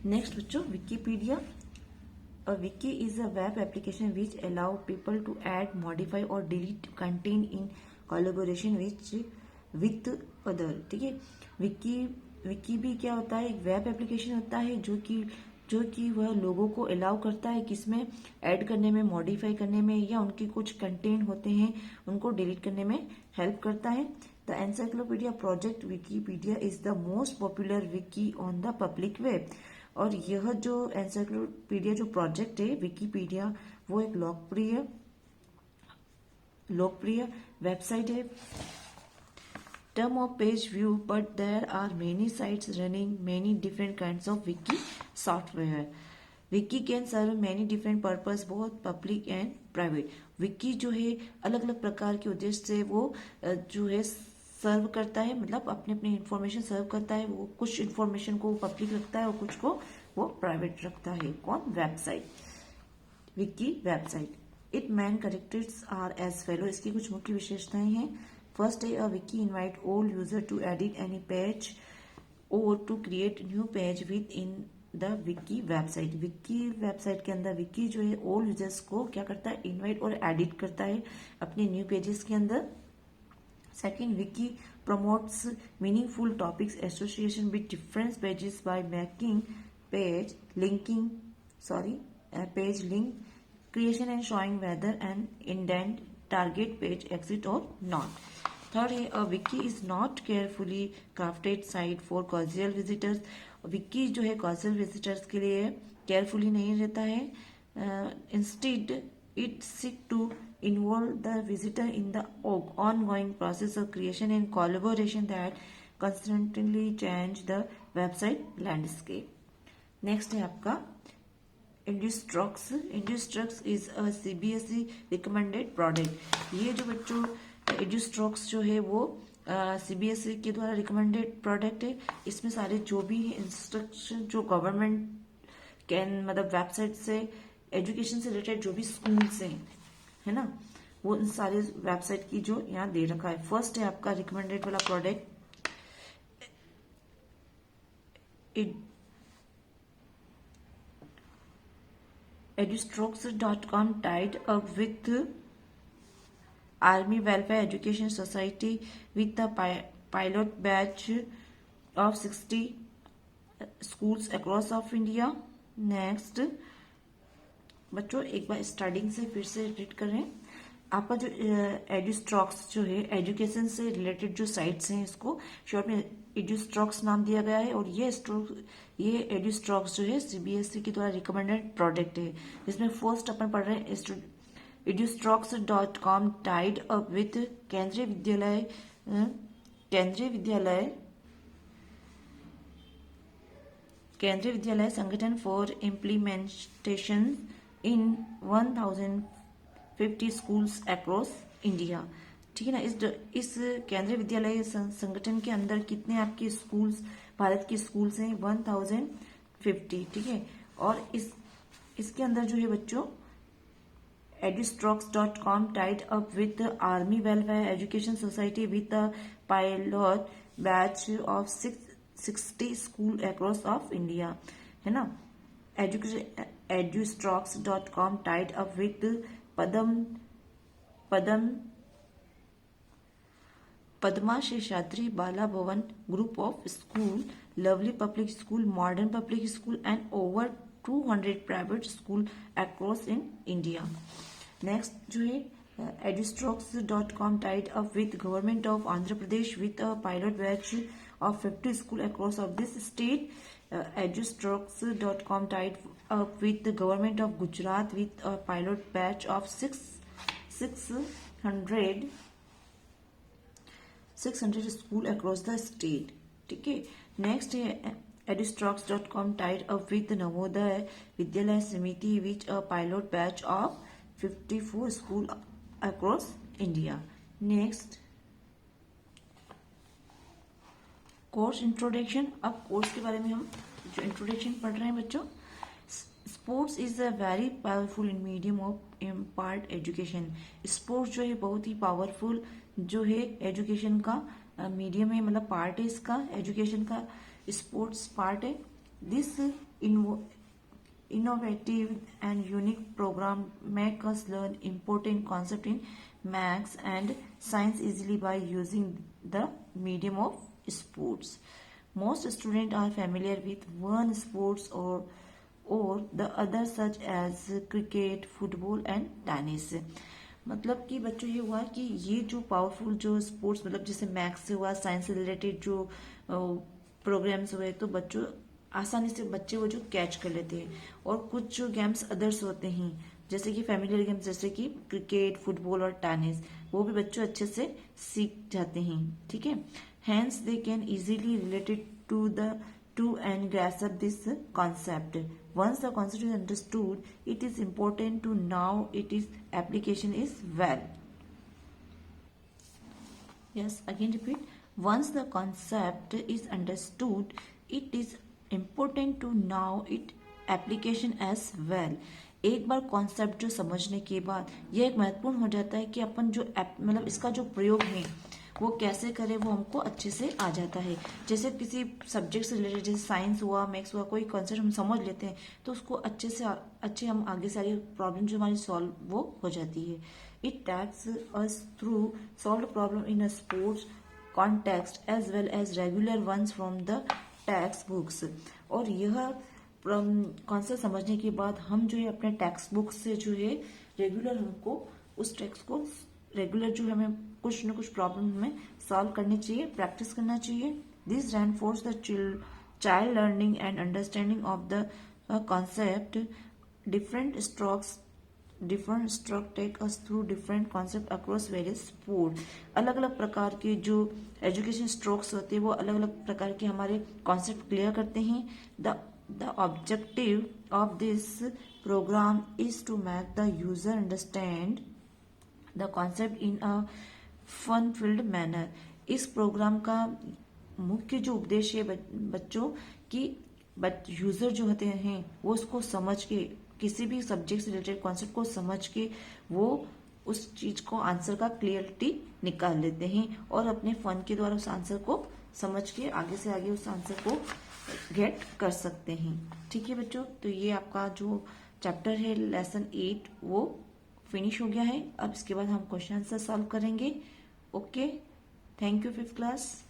Next बच्चों, Wikipedia. A wiki is a web application which allow people to add, modify और delete content in collaboration with other। ठीक है, विकी भी क्या होता है, एक वेब एप्लीकेशन होता है जो कि वह लोगों को अलाउ करता है किसमें, ऐड करने में, मॉडिफाई करने में, या उनके कुछ कंटेंट होते हैं उनको डिलीट करने में हेल्प करता है। The encyclopedia project Wikipedia is the most popular Vicky on the public web. और यह जो एनसाइक्लोपीडिया जो प्रोजेक्ट है विकीपीडिया, वो एक लोकप्रिय वेबसाइट है। Term of page view, but there are many sites running many different kinds of wiki software. Wiki can serve many different purpose, both public and private. Wiki जो है अलग अलग प्रकार के उद्देश्य से वो जो है सर्व करता है, मतलब अपने अपने इंफॉर्मेशन सर्व करता है। वो कुछ इंफॉर्मेशन को पब्लिक रखता है और कुछ को वो प्राइवेट रखता है। कौन? Website, wiki website. It main characters are as follows, इसकी कुछ मुख्य विशेषताएं हैं। फर्स्ट है, a wiki invite all user to edit any page और to create new page within the wiki website. Wiki website के अंदर विकी जो है ऑल यूजर्स को क्या करता है, इनवाइट और एडिट करता है अपने न्यू पेजेस के अंदर। Second, wiki promotes meaningful topics association with different pages by making page link creation and showing whether an indent target page exit or not. Third, a wiki is not carefully crafted site for casual visitors. Wiki जो है casual visitors के लिए carefully नहीं रहता है। Instead, it seek to involve the visitor in the ongoing process of creation and collaboration that constantly change the website landscape. Next है आपका Industrux। Industrux is a CBSE recommended product। ये जो बच्चों Industrux जो है वो CBSE के द्वारा रिकमेंडेड प्रोडक्ट है। इसमें सारे जो भी इंस्ट्रक्शन जो गवर्नमेंट कैन मतलब वेबसाइट से एजुकेशन से रिलेटेड जो भी स्कूल्स हैं, है ना, वो इन सारे वेबसाइट की जो यहाँ दे रखा है। फर्स्ट है आपका रिकमेंडेड वाला product edustrokes.com tied up with Army Welfare Education Society with a pilot batch of 60 schools across of India। Next बच्चों एक बार स्टार्टिंग से फिर से रीड करें। आपका जो एडुस्ट्रॉक्स जो है एजुकेशन से रिलेटेड जो साइट्स हैं, इसको शॉर्ट में एडुस्ट्रॉक्स नाम दिया गया है। और ये एडुस्ट्रॉक्स जो है सीबीएसई के द्वारा रिकमेंडेड प्रोडक्ट है, जिसमें फर्स्ट अपन पढ़ रहे हैं edustrocks.com टाइड अप विथ केंद्रीय विद्यालय संगठन for implementation in 1050 schools across India. ठीक है ना, इस केंद्रीय विद्यालय संगठन के अंदर कितने आपके स्कूल्स, भारत के स्कूल्स हैं 1050। ठीक है, और इसके अंदर जो है बच्चों edustrocks.com tied up with the Army Welfare Education Society with a pilot batch of 60 school across of India, है ना। edustrocks.com tied up with Padma Seshadri बाला भवन group of school, lovely public school, modern public school and over 200 private school across in India. Next जो है edustrocks.com tied up with government of Andhra Pradesh with a pilot batch of 50 school across of this state। edustrocks.com tied up with the government of Gujarat with a pilot batch of 600 school across the state। ठीक है, next है edustrocks.com tied up with Navodaya Vidyalaya Samiti with a pilot batch of 54 school across India। Next course introduction. अब course के बारे में हम जो introduction पढ़ रहे हैं बच्चों, sports is a very powerful in medium of impart education. Sports जो है बहुत ही पावरफुल जो है एजुकेशन का मीडियम है, मतलब पार्ट है इसका, एजुकेशन का स्पोर्ट्स पार्ट है। This innovative and unique program make us learn important concept in maths and science easily by using the medium of sports. Most students are familiar with one sports or the other such as cricket, football and tennis. मतलब कि बच्चों ये हुआ कि ये जो powerful जो sports मतलब जैसे मैथ्स से हुआ, साइंस से रिलेटेड जो प्रोग्राम्स हुए, तो बच्चों आसानी से बच्चे वो जो कैच कर लेते हैं। और कुछ जो गेम्स अदर्स होते हैं जैसे कि फैमिलियर गेम्स जैसे कि क्रिकेट, फुटबॉल और टेनिस, वो भी बच्चों अच्छे से सीख जाते हैं। ठीक है, hence they can easily related to and grasp this concept. Once the concept is understood, it is important to know its application is well. Yes, again repeat. Once the concept is understood, it is important to know its application as well. एक बार concept जो समझने के बाद यह एक महत्वपूर्ण हो जाता है कि अपन जो मतलब इसका जो प्रयोग है वो कैसे करें, वो हमको अच्छे से आ जाता है। जैसे किसी सब्जेक्ट से रिलेटेड जैसे साइंस हुआ, मैथ्स हुआ, कोई कॉन्सेप्ट हम समझ लेते हैं तो उसको अच्छे हम आगे से आगे प्रॉब्लम जो हमारी सॉल्व वो हो जाती है। It takes us through solve problem in a sports context as well as regular ones from the text books. और यह कॉन्सेप्ट समझने के बाद हम जो है अपने टेक्स्ट बुक से जो है रेगुलर हमको उस टेक्स्ट को रेगुलर जो हमें कुछ न कुछ प्रॉब्लम हमें सॉल्व करनी चाहिए, प्रैक्टिस करना चाहिए। This reinforce the child learning and understanding of the concept. Different stroke take us through different concept across various sport. अलग अलग प्रकार के जो एजुकेशन स्ट्रोक्स होते हैं वो अलग अलग प्रकार के हमारे कॉन्सेप्ट क्लियर करते हैं। The objective of this program is to make the user understand the concept in a fun-filled manner. इस प्रोग्राम का मुख्य जो उद्देश्य है बच्चों की यूजर जो होते हैं वो उसको समझ के किसी भी सब्जेक्ट से रिलेटेड कॉन्सेप्ट को समझ के वो उस चीज को आंसर का क्लियरिटी निकाल लेते हैं और अपने फन के द्वारा उस आंसर को समझ के आगे से आगे उस आंसर को गेट कर सकते हैं। ठीक है बच्चों, तो ये आपका जो चैप्टर है लेसन 8 वो फिनिश हो गया है। अब इसके बाद हम क्वेश्चन आंसर सॉल्व करेंगे। Okay, thank you 5th class.